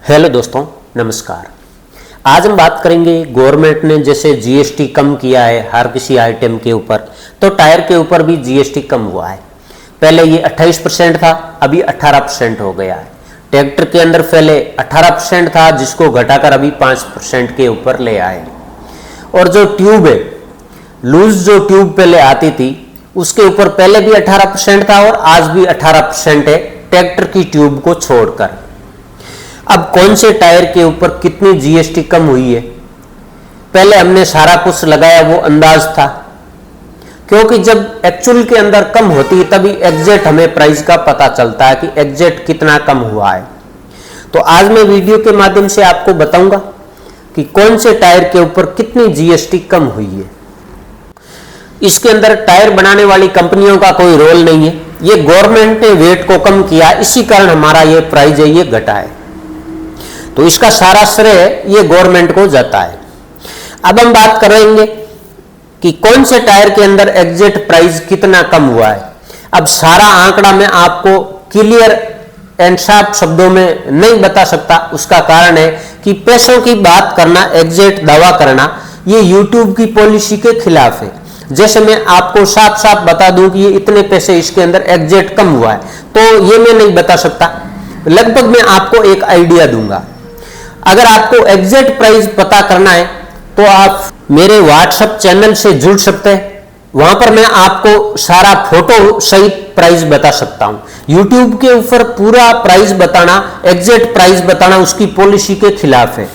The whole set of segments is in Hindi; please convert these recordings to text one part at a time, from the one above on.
हेलो दोस्तों, नमस्कार। आज हम बात करेंगे गवर्नमेंट ने जैसे जीएसटी कम किया है हर किसी आइटम के ऊपर, तो टायर के ऊपर भी जीएसटी कम हुआ है। पहले ये 28% था, अभी 18% हो गया है। ट्रैक्टर के अंदर पहले 18% था, जिसको घटाकर अभी 5% के ऊपर ले आए। और जो ट्यूब है, लूज जो ट्यूब पहले आती थी, उसके ऊपर पहले भी 18% था और आज भी 18% है, ट्रैक्टर की ट्यूब को छोड़कर। अब कौन से टायर के ऊपर कितनी जीएसटी कम हुई है, पहले हमने सारा कुछ लगाया, वो अंदाज था, क्योंकि जब एक्चुअल के अंदर कम होती तभी एग्जैक्ट हमें प्राइस का पता चलता है कि एग्जैक्ट कितना कम हुआ है। तो आज मैं वीडियो के माध्यम से आपको बताऊंगा कि कौन से टायर के ऊपर कितनी जीएसटी कम हुई है। इसके अंदर टायर बनाने वाली कंपनियों का कोई रोल नहीं है, ये गवर्नमेंट ने वेट को कम किया, इसी कारण हमारा ये प्राइस है ये घटा है। तो इसका सारा श्रेय ये गवर्नमेंट को जाता है। अब हम बात करेंगे कि कौन से टायर के अंदर एग्जैक्ट प्राइस कितना कम हुआ है। अब सारा आंकड़ा मैं आपको क्लियर एंड साफ शब्दों में नहीं बता सकता, उसका कारण है कि पैसों की बात करना, एग्जैक्ट दावा करना, ये यूट्यूब की पॉलिसी के खिलाफ है। जैसे मैं आपको साफ साफ बता दूं कि ये इतने पैसे इसके अंदर एग्जैक्ट कम हुआ है, तो ये मैं नहीं बता सकता। लगभग मैं आपको एक आइडिया दूंगा। अगर आपको एग्जैक्ट प्राइस पता करना है तो आप मेरे व्हाट्सएप चैनल से जुड़ सकते हैं, वहां पर मैं आपको सारा फोटो सहित प्राइस बता सकता हूं। यूट्यूब के ऊपर पूरा प्राइस बताना, एग्जैक्ट प्राइस बताना उसकी पॉलिसी के खिलाफ है।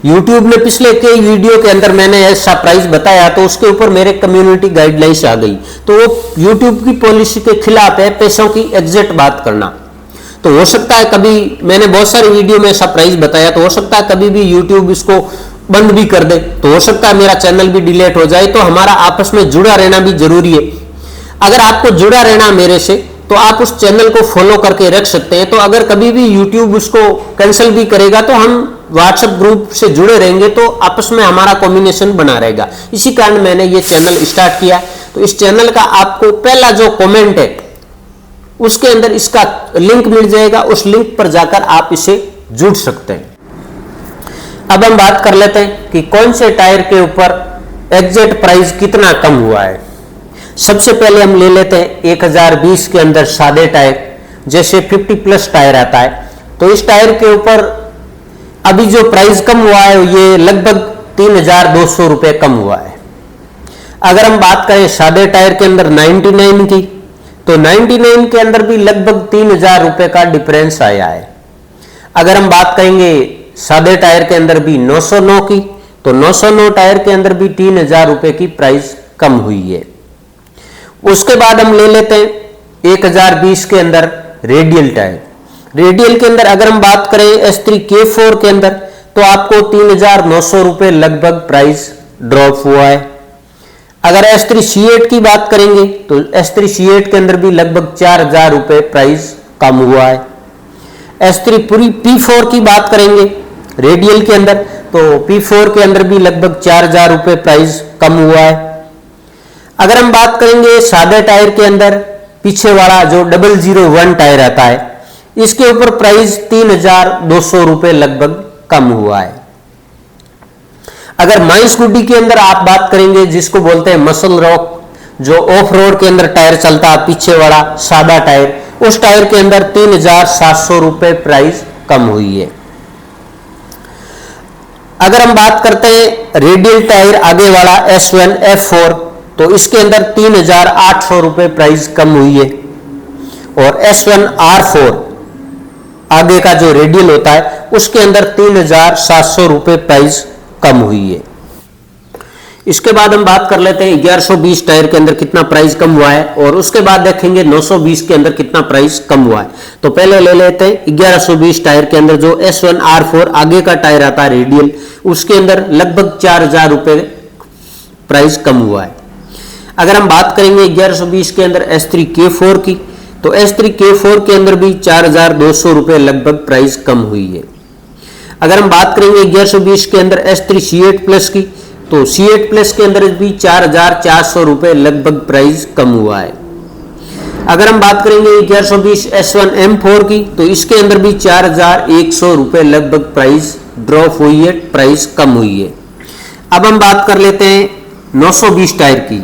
यूट्यूब ने पिछले कई वीडियो के अंदर मैंने ऐसा प्राइस बताया तो उसके ऊपर मेरे कम्युनिटी गाइडलाइंस आ गई, तो वो यूट्यूब की पॉलिसी के खिलाफ है पैसों की एग्जैक्ट बात करना। तो हो सकता है कभी, मैंने बहुत सारी वीडियो में ऐसा प्राइस बताया, तो हो सकता है कभी भी यूट्यूब इसको बंद भी कर दे, तो हो सकता है मेरा चैनल भी डिलीट हो जाए। तो हमारा आपस में जुड़ा रहना भी जरूरी है। अगर आपको जुड़ा रहना मेरे से, तो आप उस चैनल को फॉलो करके रख सकते हैं। तो अगर कभी भी यूट्यूब उसको कैंसिल भी करेगा तो हम व्हाट्सएप ग्रुप से जुड़े रहेंगे, तो आपस में हमारा कॉम्बिनेशन बना रहेगा। इसी कारण मैंने ये चैनल स्टार्ट किया। तो इस चैनल का आपको पहला जो कॉमेंट है उसके अंदर इसका लिंक मिल जाएगा, उस लिंक पर जाकर आप इसे जुड़ सकते हैं। अब हम बात कर लेते हैं कि कौन से टायर के ऊपर एग्जैक्ट प्राइस कितना कम हुआ है। सबसे पहले हम ले लेते हैं 1020 के अंदर सादे टायर, जैसे 50+ टायर आता है, तो इस टायर के ऊपर अभी जो प्राइस कम हुआ है ये लगभग 3200 रुपए कम हुआ है। अगर हम बात करें सादे टायर के अंदर 99 की, तो 99 के अंदर भी लगभग 3000 रुपए का डिफरेंस आया है। अगर हम बात करेंगे सादे टायर के अंदर भी 909 की, तो 909 टायर के अंदर भी 3000 रुपए की प्राइस कम हुई है। उसके बाद हम ले लेते हैं 1020 के अंदर रेडियल टायर। रेडियल के अंदर अगर हम बात करें S3 K4 के अंदर, तो आपको 3900 रुपए लगभग प्राइस ड्रॉप हुआ है। अगर S3 C8 की बात करेंगे तो S3 C8 के अंदर भी लगभग 4000 रुपए प्राइस कम हुआ है। S3 पूरी P4 की बात करेंगे रेडियल के अंदर, तो P4 के अंदर भी लगभग 4000 रुपए प्राइस कम हुआ है। अगर हम बात करेंगे सादे टायर के अंदर, पीछे वाला जो 001 टायर आता है, इसके ऊपर प्राइस 3200 रुपए लगभग कम हुआ है। अगर माई स्कूटी के अंदर आप बात करेंगे, जिसको बोलते हैं मसल रॉक, जो ऑफ रोड के अंदर टायर चलता है, पीछे वाला सादा टायर, उस टायर के अंदर 3700 रुपए प्राइस कम हुई है। अगर हम बात करते हैं रेडियल टायर आगे वाला S1 F4, तो इसके अंदर 3800 रुपए प्राइस कम हुई है। और S1 R4 आगे का जो रेडियल होता है, उसके अंदर 3700 रुपए प्राइस कम हुई है। इसके बाद हम बात कर लेते हैं 1120 टायर के अंदर कितना प्राइस कम हुआ है, और उसके बाद देखेंगे 920 के अंदर कितना प्राइस कम हुआ है। तो पहले ले लेते हैं 1120 टायर के अंदर जो S1 R4 आगे का टायर आता है रेडियल, उसके अंदर लगभग 4000 रुपए प्राइस कम हुआ है। अगर हम बात करेंगे 1120 के अंदर S3 K4 की, तो S3 K4 के अंदर भी 4200 रुपए लगभग प्राइस कम हुई है। अगर हम बात करेंगे 1120 के अंदर S3 C8 प्लस की, तो C8 प्लस के अंदर भी 4400 रुपए लगभग प्राइस कम हुआ है। अगर हम बात करेंगे 1120 S1 M4 की, तो इसके अंदर भी 4100 रुपए लगभग प्राइस ड्रॉप हुई है, प्राइस कम हुई है। अब हम बात कर लेते हैं 920 टायर की।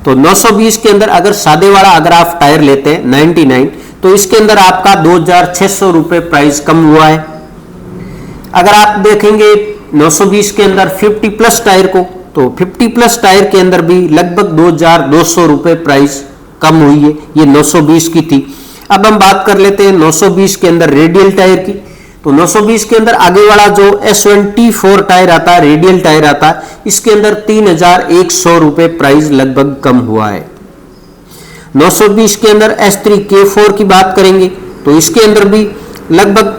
तो 920 के अंदर अगर सादे वाला अगर आप टायर लेते हैं 99, तो इसके अंदर आपका 2600 रुपए प्राइस कम हुआ है। अगर आप देखेंगे 920 के अंदर 50 प्लस टायर को, तो 50 प्लस टायर के अंदर भी लगभग 2200 रुपए प्राइस कम हुई है, ये 920 की थी। अब हम बात कर लेते हैं 920 के अंदर रेडियल टायर की। तो 920 के अंदर आगे वाला जो S1T4 टायर आता है, रेडियल टायर आता है, इसके अंदर 3100 रुपए प्राइस लगभग कम हुआ है। 920 के अंदर S3K4 की बात करेंगे, तो इसके अंदर भी लगभग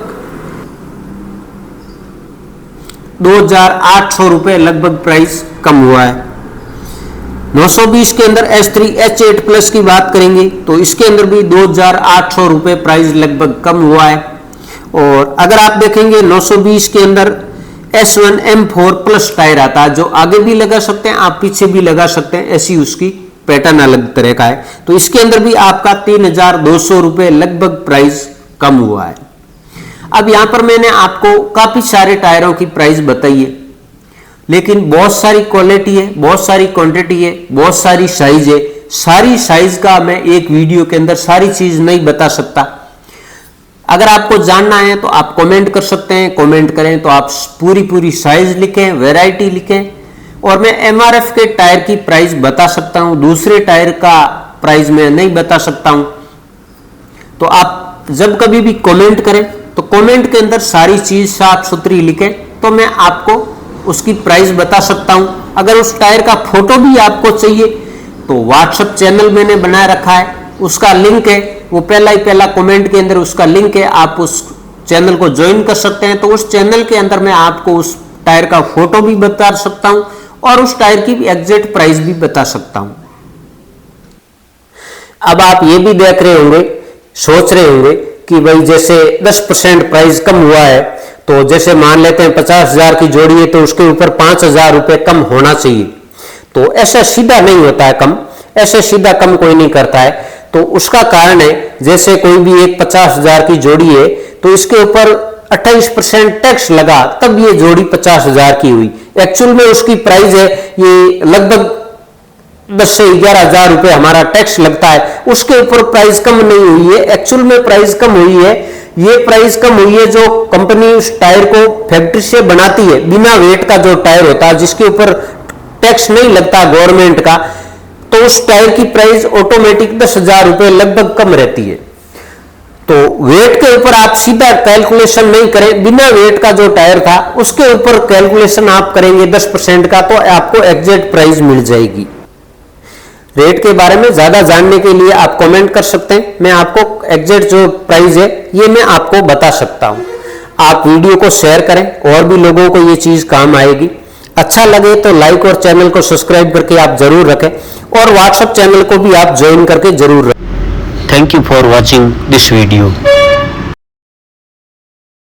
2800 रुपए लगभग प्राइस कम हुआ है। 920 के अंदर S3H8 प्लस की बात करेंगे, तो इसके अंदर भी 2800 रुपए प्राइस लगभग कम हुआ है। और अगर आप देखेंगे 920 के अंदर S1 M4 प्लस टायर आता है, जो आगे भी लगा सकते हैं, आप पीछे भी लगा सकते हैं, ऐसी उसकी पैटर्न अलग तरह का है। तो इसके अंदर भी आपका 3200 रुपए लगभग प्राइस कम हुआ है। अब यहां पर मैंने आपको काफी सारे टायरों की प्राइस बताई है, लेकिन बहुत सारी क्वालिटी है, बहुत सारी क्वांटिटी है, बहुत सारी साइज है। सारी साइज का मैं एक वीडियो के अंदर सारी चीज नहीं बता सकता। अगर आपको जानना है तो आप कमेंट कर सकते हैं, कमेंट करें तो आप पूरी साइज लिखें, वैरायटी लिखें, और मैं MRF के टायर की प्राइस बता सकता हूं, दूसरे टायर का प्राइस मैं नहीं बता सकता हूं। तो आप जब कभी भी कमेंट करें तो कमेंट के अंदर सारी चीज साफ सुथरी लिखें, तो मैं आपको उसकी प्राइस बता सकता हूं। अगर उस टायर का फोटो भी आपको चाहिए तो व्हाट्सएप चैनल मैंने बना रखा है, उसका लिंक है, वो पहला कमेंट के अंदर उसका लिंक है, आप उस चैनल को ज्वाइन कर सकते हैं। तो उस चैनल के अंदर मैं आपको उस टायर का फोटो भी बता सकता हूं और उस टायर की एग्जैक्ट प्राइस भी बता सकता हूं। अब आप ये भी देख रहे होंगे, सोच रहे होंगे कि भाई जैसे 10% प्राइस कम हुआ है, तो जैसे मान लेते हैं 50,000 की जोड़ी है तो उसके ऊपर 5,000 रुपए कम होना चाहिए। तो ऐसा सीधा नहीं होता है कम, ऐसे सीधा कम कोई नहीं करता है। तो उसका कारण है, जैसे कोई भी एक 50,000 की जोड़ी है तो इसके ऊपर 28% टैक्स लगा, तब ये जोड़ी 50,000 की हुई। एक्चुअल में उसकी प्राइस है ये लगभग 10 से 11,000 रुपए हमारा टैक्स लगता है, उसके ऊपर प्राइस कम नहीं हुई है। एक्चुअल में प्राइस कम हुई है, ये प्राइस कम हुई है जो कंपनी उस टायर को फैक्ट्री से बनाती है, बिना वेट का जो टायर होता है जिसके ऊपर टैक्स नहीं लगता गवर्नमेंट का, तो उस टायर की प्राइस ऑटोमेटिक 10,000 रुपए लगभग कम रहती है। तो वेट के ऊपर आप सीधा कैलकुलेशन नहीं करें, बिना वेट का जो टायर था उसके ऊपर कैलकुलेशन आप करेंगे 10% का, तो आपको एग्जैक्ट प्राइस मिल जाएगी। रेट के बारे में ज्यादा जानने के लिए आप कमेंट कर सकते हैं, मैं आपको एग्जैक्ट जो प्राइस है ये मैं आपको बता सकता हूं। आप वीडियो को शेयर करें, और भी लोगों को ये चीज काम आएगी। अच्छा लगे तो लाइक और चैनल को सब्सक्राइब करके आप जरूर रखें, और व्हाट्सएप चैनल को भी आप ज्वाइन करके जरूर रखें। Thank you for watching this video.